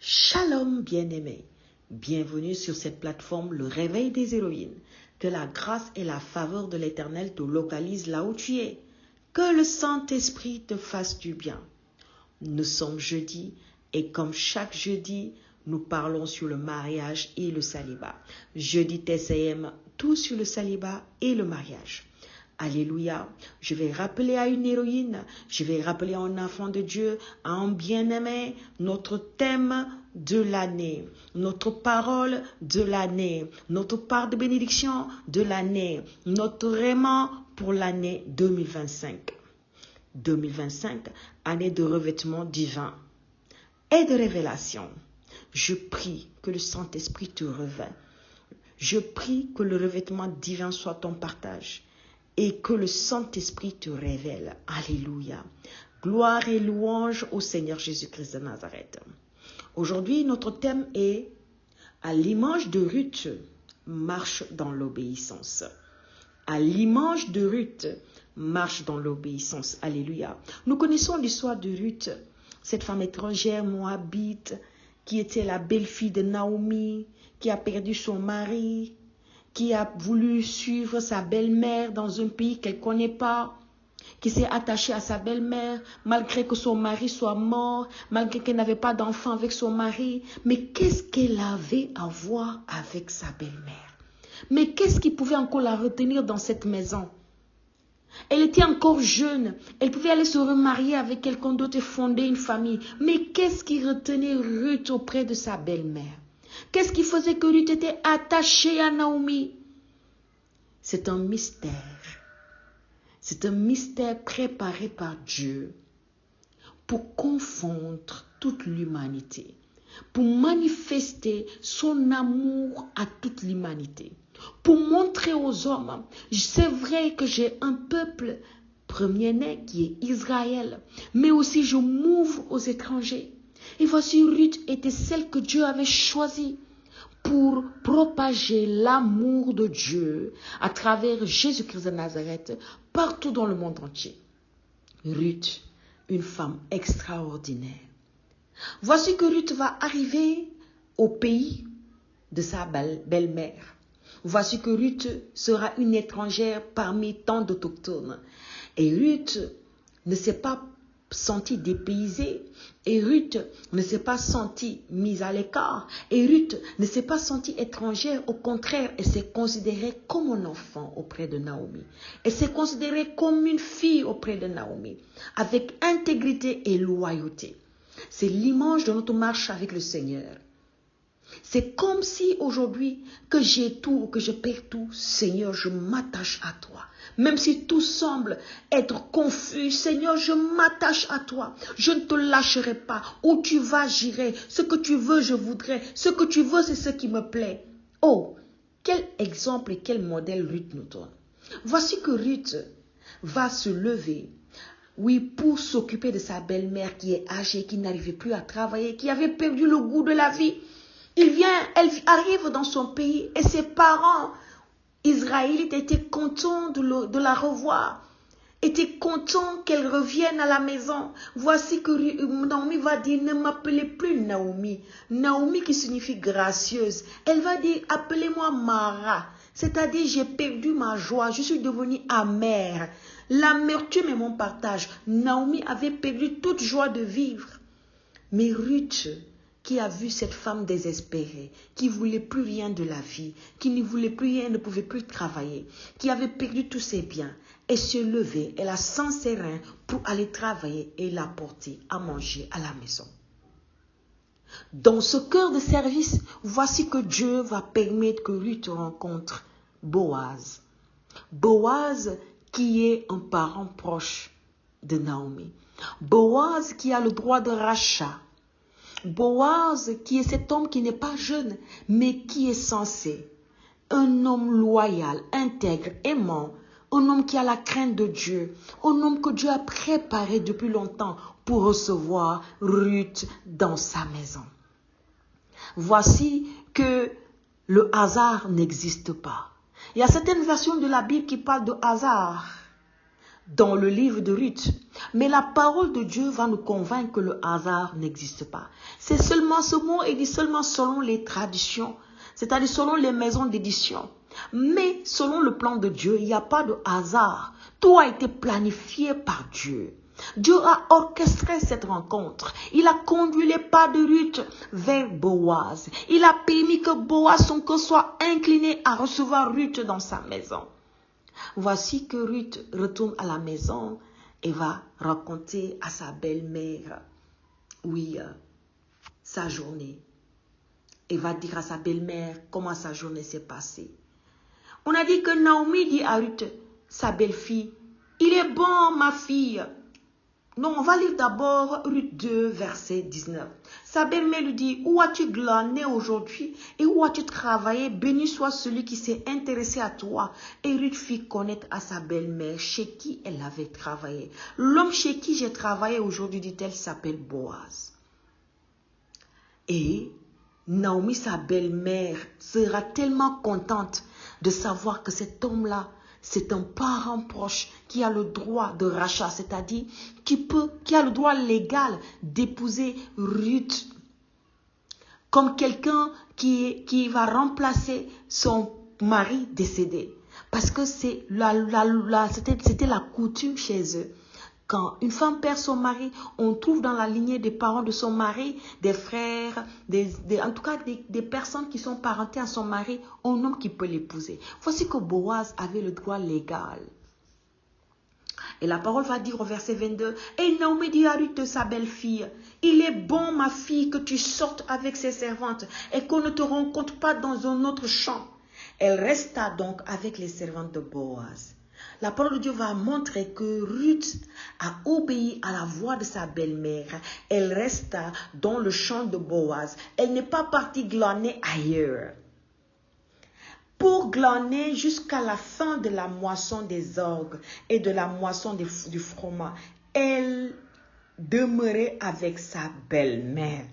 Shalom bien-aimés, bienvenue sur cette plateforme Le Réveil des Héroïnes. Que la grâce et la faveur de l'Éternel te localisent là où tu es. Que le Saint-Esprit te fasse du bien. Nous sommes jeudi et comme chaque jeudi, nous parlons sur le mariage et le célibat. Jeudi TCM, tout sur le célibat et le mariage. Alléluia. Je vais rappeler à une héroïne, je vais rappeler à un enfant de Dieu, à un bien-aimé, notre thème de l'année, notre parole de l'année, notre part de bénédiction de l'année, notre aimant pour l'année 2025. 2025, année de revêtement divin et de révélation. Je prie que le Saint-Esprit te revêt. Je prie que le revêtement divin soit ton partage. Et que le Saint-Esprit te révèle. Alléluia. Gloire et louange au Seigneur Jésus-Christ de Nazareth. Aujourd'hui, notre thème est « À l'image de Ruth, marche dans l'obéissance ». À l'image de Ruth, marche dans l'obéissance. Alléluia. Nous connaissons l'histoire de Ruth, cette femme étrangère moabite qui était la belle-fille de Naomi, qui a perdu son mari, qui a voulu suivre sa belle-mère dans un pays qu'elle ne connaît pas, qui s'est attachée à sa belle-mère, malgré que son mari soit mort, malgré qu'elle n'avait pas d'enfant avec son mari. Mais qu'est-ce qu'elle avait à voir avec sa belle-mère? Mais qu'est-ce qui pouvait encore la retenir dans cette maison? Elle était encore jeune, elle pouvait aller se remarier avec quelqu'un d'autre et fonder une famille. Mais qu'est-ce qui retenait Ruth auprès de sa belle-mère? Qu'est-ce qui faisait que Ruth était attachée à Naomi? C'est un mystère. C'est un mystère préparé par Dieu pour confondre toute l'humanité, pour manifester son amour à toute l'humanité, pour montrer aux hommes, c'est vrai que j'ai un peuple premier-né qui est Israël, mais aussi je m'ouvre aux étrangers. Et voici Ruth était celle que Dieu avait choisie pour propager l'amour de Dieu à travers Jésus-Christ de Nazareth partout dans le monde entier. Ruth, une femme extraordinaire. Voici que Ruth va arriver au pays de sa belle-mère. Voici que Ruth sera une étrangère parmi tant d'autochtones. Et Ruth ne s'est pas sentie dépaysée. Et Ruth ne s'est pas sentie mise à l'écart. Et Ruth ne s'est pas sentie étrangère. Au contraire, elle s'est considérée comme un enfant auprès de Naomi. Elle s'est considérée comme une fille auprès de Naomi, avec intégrité et loyauté. C'est l'image de notre marche avec le Seigneur. C'est comme si aujourd'hui que j'ai tout ou que je perds tout, Seigneur, je m'attache à toi. Même si tout semble être confus, Seigneur, je m'attache à toi. Je ne te lâcherai pas. Où tu vas, j'irai. Ce que tu veux, je voudrais. Ce que tu veux, c'est ce qui me plaît. Oh, quel exemple et quel modèle Ruth nous donne. Voici que Ruth va se lever. Oui, pour s'occuper de sa belle-mère qui est âgée, qui n'arrivait plus à travailler, qui avait perdu le goût de la vie. Elle arrive dans son pays et ses parents israélites étaient contents de la revoir, étaient contents qu'elle revienne à la maison. Voici que Naomi va dire, ne m'appelez plus Naomi. Naomi qui signifie gracieuse. Elle va dire, appelez-moi Mara. C'est-à-dire, j'ai perdu ma joie, je suis devenue amère. L'amertume est mon partage. Naomi avait perdu toute joie de vivre. Mais Ruth, qui a vu cette femme désespérée, qui ne voulait plus rien de la vie, qui ne voulait plus rien, ne pouvait plus travailler, qui avait perdu tous ses biens, elle s'est levée, elle a sans ses reins pour aller travailler et l'apporter à manger à la maison. Dans ce cœur de service, voici que Dieu va permettre que Ruth rencontre Boaz. Boaz qui est un parent proche de Naomi. Boaz qui a le droit de rachat. Boaz qui est cet homme qui n'est pas jeune, mais qui est censé. Un homme loyal, intègre, aimant. Un homme qui a la crainte de Dieu. Un homme que Dieu a préparé depuis longtemps pour recevoir Ruth dans sa maison. Voici que le hasard n'existe pas. Il y a certaines versions de la Bible qui parlent de hasard. dans le livre de Ruth. Mais la parole de Dieu va nous convaincre que le hasard n'existe pas. C'est seulement ce mot est dit seulement selon les traditions, c'est-à-dire selon les maisons d'édition. Mais selon le plan de Dieu, il n'y a pas de hasard. Tout a été planifié par Dieu. Dieu a orchestré cette rencontre. Il a conduit les pas de Ruth vers Boaz. Il a permis que Boaz, son cœur soit incliné à recevoir Ruth dans sa maison. Voici que Ruth retourne à la maison et va raconter à sa belle-mère, sa journée. Et va dire à sa belle-mère comment sa journée s'est passée. On a dit que Naomi dit à Ruth, sa belle-fille, « Il est bon, ma fille. » Non, on va lire d'abord Ruth 2, verset 19. Sa belle-mère lui dit, « Où as-tu glané aujourd'hui et où as-tu travaillé? Béni soit celui qui s'est intéressé à toi. » Et Ruth fit connaître à sa belle-mère chez qui elle avait travaillé. « L'homme chez qui j'ai travaillé aujourd'hui, dit-elle, s'appelle Boaz. » Et Naomi, sa belle-mère, sera tellement contente de savoir que cet homme-là, c'est un parent proche qui a le droit de rachat, c'est-à-dire qui a le droit légal d'épouser Ruth comme quelqu'un qui va remplacer son mari décédé. Parce que c'était la coutume chez eux. Quand une femme perd son mari, on trouve dans la lignée des parents de son mari, des frères, en tout cas des personnes qui sont parentées à son mari, un homme qui peut l'épouser. Voici que Boaz avait le droit légal. Et la parole va dire au verset 22, « Et Naomi dit à Ruth de sa belle-fille, « Il est bon, ma fille, que tu sortes avec ses servantes et qu'on ne te rencontre pas dans un autre champ. » Elle resta donc avec les servantes de Boaz. La parole de Dieu va montrer que Ruth a obéi à la voix de sa belle-mère. Elle resta dans le champ de Boaz. Elle n'est pas partie glaner ailleurs. Pour glaner jusqu'à la fin de la moisson des orgues et de la moisson du froment, elle demeurait avec sa belle-mère.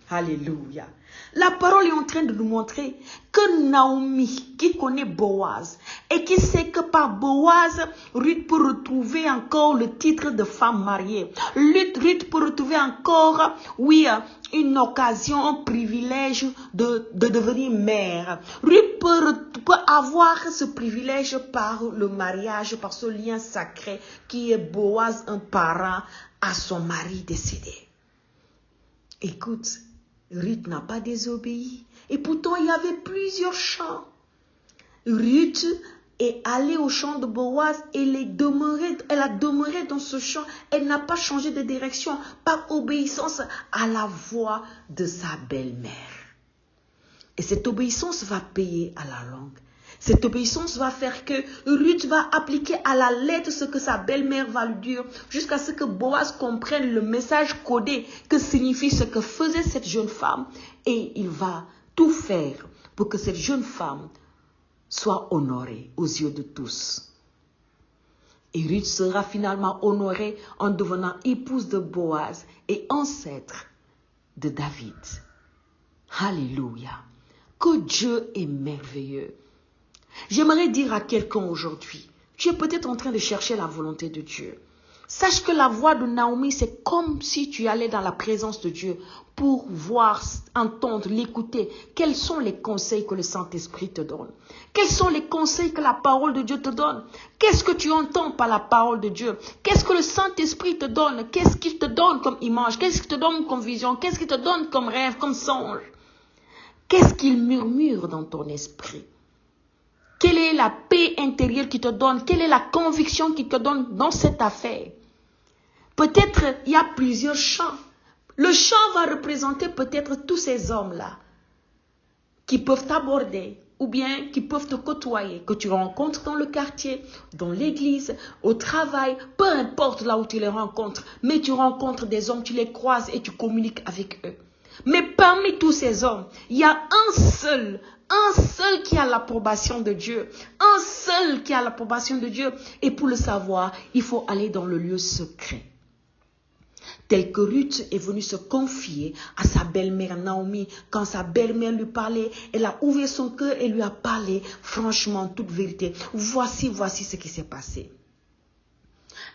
Alléluia. La parole est en train de nous montrer que Naomi, qui connaît Boaz, et qui sait que par Boaz, Ruth peut retrouver encore le titre de femme mariée. Ruth peut retrouver encore, une occasion, un privilège de devenir mère. Ruth peut avoir ce privilège par le mariage, par ce lien sacré qui est Boaz, un parent à son mari décédé. Écoute, Ruth n'a pas désobéi. Et pourtant, il y avait plusieurs champs. Ruth est allée au champ de Boaz et elle a demeuré dans ce champ. Elle n'a pas changé de direction par obéissance à la voix de sa belle-mère. Et cette obéissance va payer à la longue. Cette obéissance va faire que Ruth va appliquer à la lettre ce que sa belle-mère va lui dire jusqu'à ce que Boaz comprenne le message codé que signifie ce que faisait cette jeune femme. Et il va tout faire pour que cette jeune femme soit honorée aux yeux de tous. Et Ruth sera finalement honorée en devenant épouse de Boaz et ancêtre de David. Alléluia. Que Dieu est merveilleux. J'aimerais dire à quelqu'un aujourd'hui, tu es peut-être en train de chercher la volonté de Dieu. Sache que la voix de Naomi, c'est comme si tu allais dans la présence de Dieu pour voir, entendre, l'écouter. Quels sont les conseils que le Saint-Esprit te donne? Quels sont les conseils que la parole de Dieu te donne? Qu'est-ce que tu entends par la parole de Dieu? Qu'est-ce que le Saint-Esprit te donne? Qu'est-ce qu'il te donne comme image? Qu'est-ce qu'il te donne comme vision? Qu'est-ce qu'il te donne comme rêve, comme songe? Qu'est-ce qu'il murmure dans ton esprit? Quelle est la paix intérieure qui te donne? Quelle est la conviction qui te donne dans cette affaire? Peut-être il y a plusieurs champs. Le champ va représenter peut-être tous ces hommes-là qui peuvent t'aborder ou bien qui peuvent te côtoyer, que tu rencontres dans le quartier, dans l'église, au travail, peu importe là où tu les rencontres. Mais tu rencontres des hommes, tu les croises et tu communiques avec eux. Mais parmi tous ces hommes, il y a un seul qui a l'approbation de Dieu. Un seul qui a l'approbation de Dieu. Et pour le savoir, il faut aller dans le lieu secret. Tel que Ruth est venue se confier à sa belle-mère Naomi. Quand sa belle-mère lui parlait, elle a ouvert son cœur et lui a parlé franchement toute vérité. Voici ce qui s'est passé.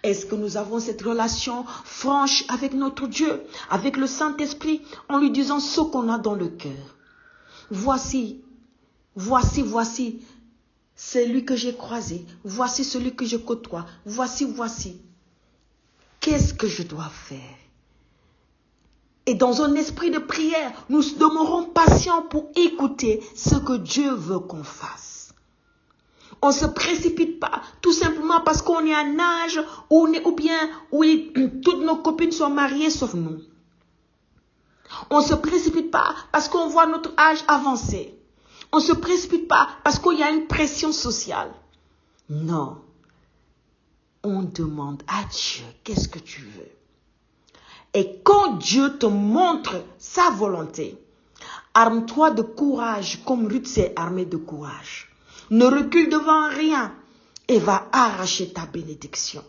Est-ce que nous avons cette relation franche avec notre Dieu, avec le Saint-Esprit, en lui disant ce qu'on a dans le cœur? Voici, celui que j'ai croisé. Voici celui que je côtoie. Voici. Qu'est-ce que je dois faire? Et dans un esprit de prière, nous demeurons patients pour écouter ce que Dieu veut qu'on fasse. On ne se précipite pas tout simplement parce qu'on est à un âge où toutes nos copines sont mariées sauf nous. On ne se précipite pas parce qu'on voit notre âge avancer. On ne se précipite pas parce qu'il y a une pression sociale. Non. On demande à Dieu, qu'est-ce que tu veux? Et quand Dieu te montre sa volonté, arme-toi de courage comme Ruth s'est armée de courage. Ne recule devant rien et va arracher ta bénédiction.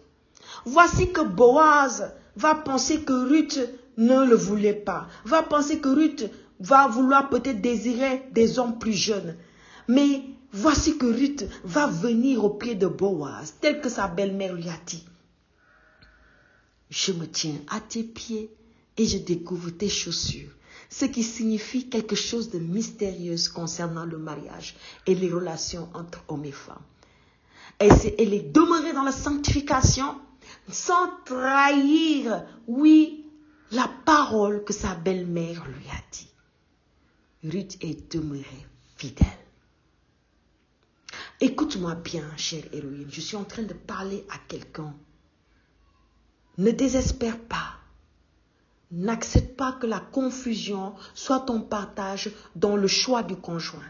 Voici que Boaz va penser que Ruth ne le voulait pas. Va penser que Ruth va vouloir peut-être désirer des hommes plus jeunes. Mais voici que Ruth va venir au pied de Boaz, tel que sa belle-mère lui a dit. Je me tiens à tes pieds et je découvre tes chaussures. Ce qui signifie quelque chose de mystérieux concernant le mariage et les relations entre hommes et femmes. Elle est demeurée dans la sanctification sans trahir, la parole que sa belle-mère lui a dit. Ruth est demeurée fidèle. Écoute-moi bien, chère héroïne, je suis en train de parler à quelqu'un. Ne désespère pas. N'accepte pas que la confusion soit ton partage dans le choix du conjoint.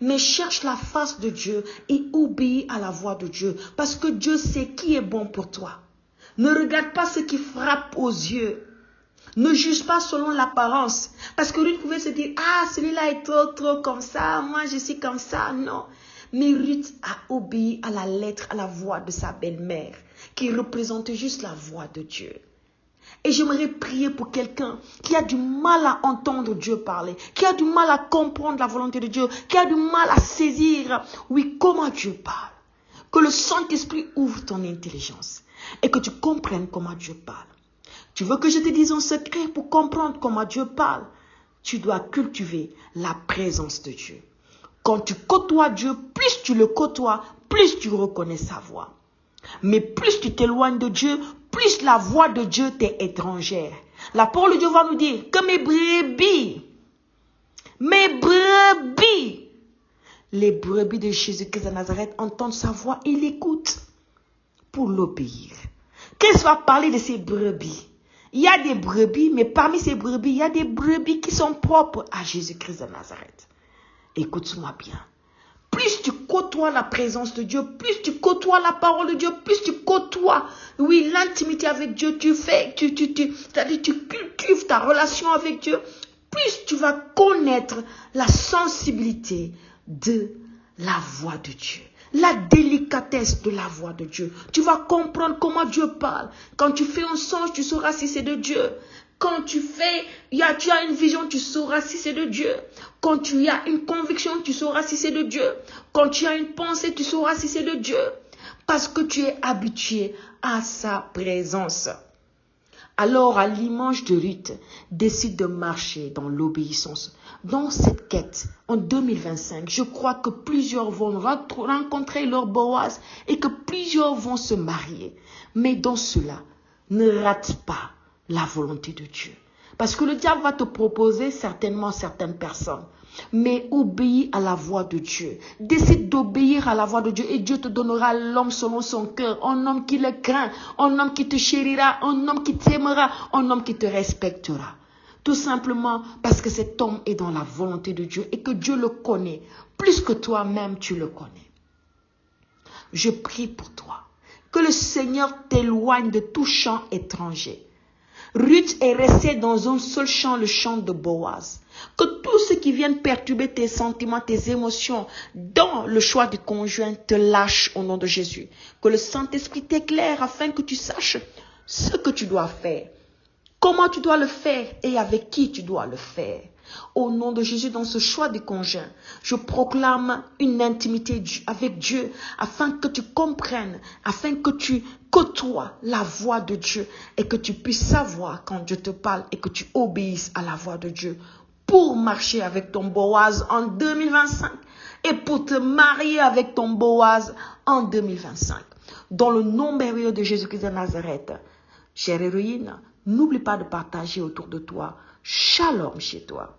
Mais cherche la face de Dieu et obéis à la voix de Dieu. Parce que Dieu sait qui est bon pour toi. Ne regarde pas ce qui frappe aux yeux. Ne juge pas selon l'apparence. Parce que Ruth pouvait se dire, celui-là est trop comme ça. Moi, je suis comme ça. Non. Mais Ruth a obéi à la lettre, à la voix de sa belle-mère, qui représentait juste la voix de Dieu. Et j'aimerais prier pour quelqu'un qui a du mal à entendre Dieu parler, qui a du mal à comprendre la volonté de Dieu, qui a du mal à saisir, comment Dieu parle. Que le Saint-Esprit ouvre ton intelligence et que tu comprennes comment Dieu parle. Tu veux que je te dise un secret pour comprendre comment Dieu parle? Tu dois cultiver la présence de Dieu. Quand tu côtoies Dieu, plus tu le côtoies, plus tu reconnais sa voix. Mais plus tu t'éloignes de Dieu, plus la voix de Dieu t'est étrangère. La parole de Dieu va nous dire que mes brebis, les brebis de Jésus-Christ de Nazareth entendent sa voix et l'écoutent pour l'obéir. Qu'est-ce va parler de ces brebis? Il y a des brebis, mais parmi ces brebis, il y a des brebis qui sont propres à Jésus-Christ de Nazareth. Écoute-moi bien. Plus tu côtoies la présence de Dieu, plus tu côtoies la parole de Dieu, plus tu côtoies, l'intimité avec Dieu, c'est-à-dire tu cultives ta relation avec Dieu, plus tu vas connaître la sensibilité de la voix de Dieu, la délicatesse de la voix de Dieu. Tu vas comprendre comment Dieu parle. Quand tu fais un songe, tu sauras si c'est de Dieu. Quand tu as une vision, tu sauras si c'est de Dieu. Quand tu as une conviction, tu sauras si c'est de Dieu. Quand tu as une pensée, tu sauras si c'est de Dieu. Parce que tu es habitué à sa présence. Alors, à l'image de Ruth, décide de marcher dans l'obéissance. Dans cette quête, en 2025, je crois que plusieurs vont rencontrer leur Boaz et que plusieurs vont se marier. Mais dans cela, ne rate pas la volonté de Dieu. Parce que le diable va te proposer certainement certaines personnes. Mais obéis à la voix de Dieu. Décide d'obéir à la voix de Dieu et Dieu te donnera l'homme selon son cœur. Un homme qui le craint, un homme qui te chérira, un homme qui t'aimera, un homme qui te respectera. Tout simplement parce que cet homme est dans la volonté de Dieu et que Dieu le connaît plus que toi-même tu le connais. Je prie pour toi. Que le Seigneur t'éloigne de tout champ étranger. Ruth est restée dans un seul champ, le champ de Boaz. Que tout ce qui vient perturber tes sentiments, tes émotions dans le choix du conjoint te lâche au nom de Jésus. Que le Saint-Esprit t'éclaire afin que tu saches ce que tu dois faire. comment tu dois le faire et avec qui tu dois le faire. Au nom de Jésus, dans ce choix de conjoint, je proclame une intimité avec Dieu afin que tu comprennes, afin que tu côtoies la voix de Dieu et que tu puisses savoir quand Dieu te parle et que tu obéisses à la voix de Dieu pour marcher avec ton Boaz en 2025 et pour te marier avec ton Boaz en 2025. Dans le nom merveilleux de Jésus-Christ de Nazareth, chère héroïne, n'oublie pas de partager autour de toi. Shalom chez toi.